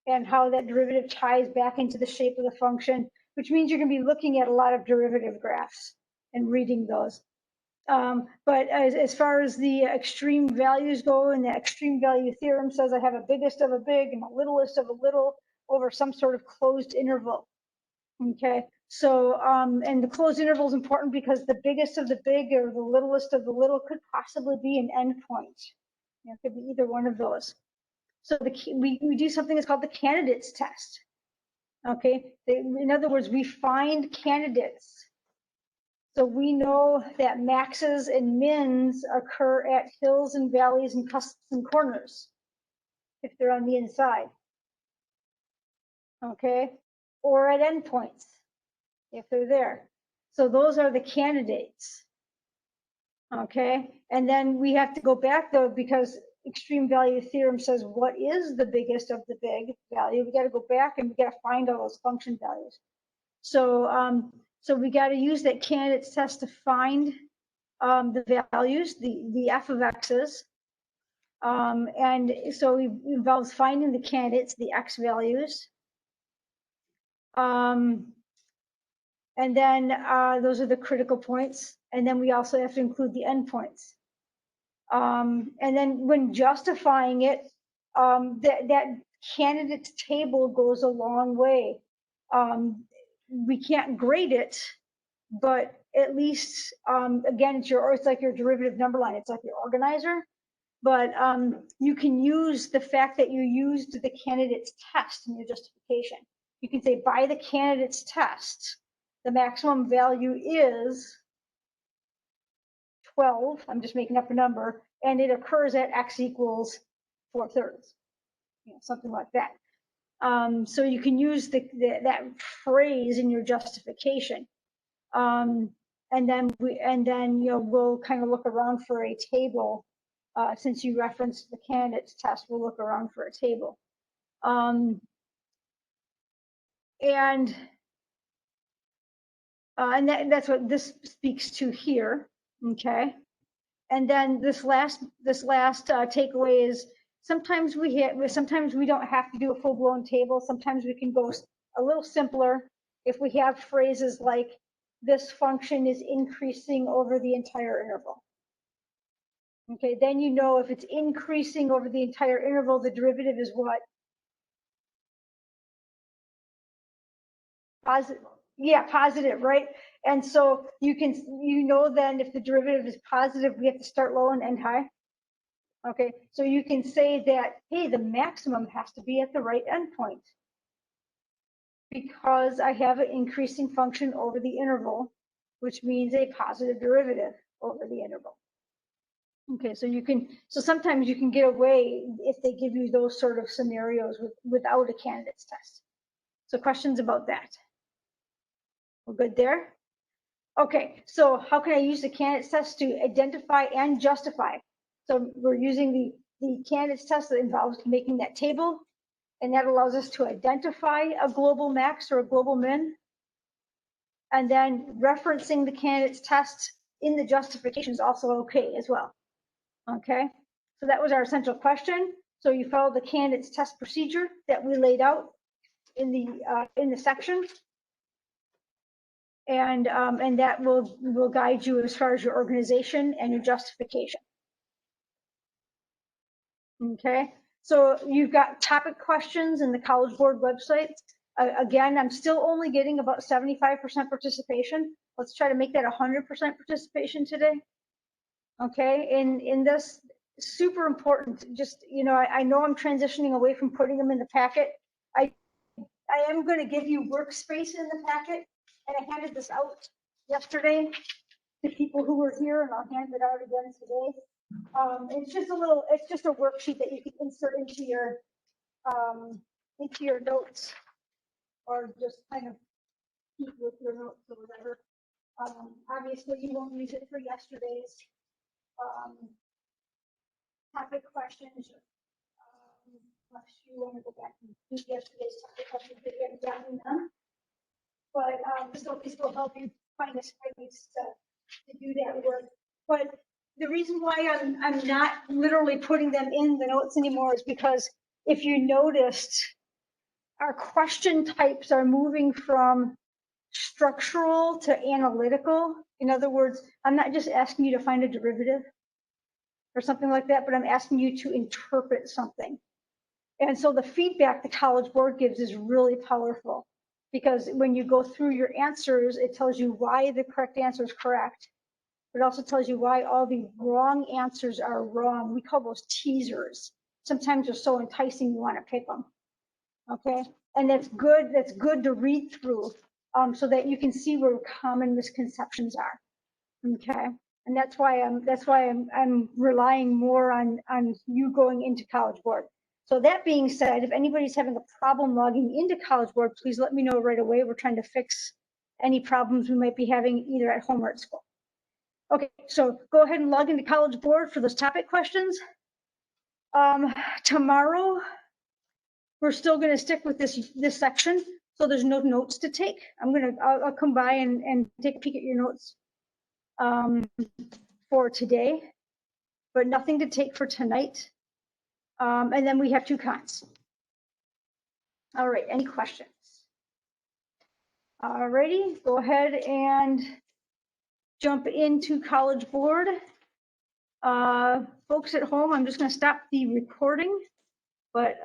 and how that derivative ties back into the shape of the function, which means you're going to be looking at a lot of derivative graphs and reading those. But as far as the extreme values go, and the extreme value theorem says I have a biggest of a big and a littlest of a little over some sort of closed interval. Okay, so and the closed interval is important because the biggest of the big or the littlest of the little could possibly be an endpoint. It could be either one of those. So we do something that's called the candidates test. Okay, in other words, we find candidates. So we know that maxes and mins occur at hills and valleys and cusps and corners if they're on the inside. Okay, or at endpoints if they're there. So those are the candidates. Okay, and then we have to go back though, because extreme value theorem says what is the biggest of the big value. We got to go back and we got to find all those function values. So so we got to use that candidates test to find the values, the f of x's. And so it involves finding the candidates, the x values. And then those are the critical points. And then we also have to include the endpoints. And then when justifying it, that candidate table goes a long way. We can't grade it, but at least, again, it's like your derivative number line. It's like your organizer. But you can use the fact that you used the candidate's test in your justification. You can say by the candidate's test, the maximum value is 12, I'm just making up a number, and it occurs at x equals 4/3, something like that. So you can use that phrase in your justification. And then we'll kind of look around for a table. Since you referenced the candidates test, we'll look around for a table. And that's what this speaks to here. Okay. And then this last takeaway is sometimes we don't have to do a full-blown table. Sometimes we can go a little simpler if we have phrases like this function is increasing over the entire interval. Okay, then you know if it's increasing over the entire interval, the derivative is what? Positive. Yeah, positive, right? And so you know then if the derivative is positive, we have to start low and end high. Okay, so you can say that, hey, the maximum has to be at the right endpoint because I have an increasing function over the interval, which means a positive derivative over the interval. Okay, so sometimes you can get away if they give you those sort of scenarios without a candidates test. So questions about that? We're good there? Okay, so how can I use the candidates test to identify and justify? So we're using the candidates test that involves making that table, and that allows us to identify a global max or a global min, and then referencing the candidates test in the justification is also okay as well. Okay, so that was our essential question. So you follow the candidates test procedure that we laid out in the section, and that will guide you as far as your organization and your justification. Okay, so you've got topic questions in the College Board website. Again, I'm still only getting about 75% participation. Let's try to make that 100% participation today. Okay, in this, super important. Just, I know I'm transitioning away from putting them in the packet. I am going to give you workspace in the packet, and I handed this out yesterday to people who were here, and I'll hand it out again today. It's just a worksheet that you can insert into your notes, or just kind of keep with your notes or whatever. Obviously, you won't use it for yesterday's topic questions. Unless you want to go back and do yesterday's topic questions that you haven't gotten them. But this will help you find a space to do that work. But the reason why I'm not literally putting them in the notes anymore is because if you noticed, our question types are moving from structural to analytical. In other words, I'm not just asking you to find a derivative or something like that, but I'm asking you to interpret something. And so the feedback the College Board gives is really powerful, because when you go through your answers, it tells you why the correct answer is correct. It also tells you why all the wrong answers are wrong. We call those teasers. Sometimes they're so enticing you want to pick them. Okay, and that's good. That's good to read through, so that you can see where common misconceptions are. Okay, and that's why I'm relying more on you going into College Board. So that being said, if anybody's having a problem logging into College Board, please let me know right away. We're trying to fix any problems we might be having either at home or at school. Okay, so go ahead and log into College Board for those topic questions. Tomorrow, we're still going to stick with this section, so there's no notes to take. I'll come by and take a peek at your notes for today, but nothing to take for tonight. And then we have 2 cons. All right, any questions? All righty, go ahead and jump into College Board. Folks at home, I'm just going to stop the recording, but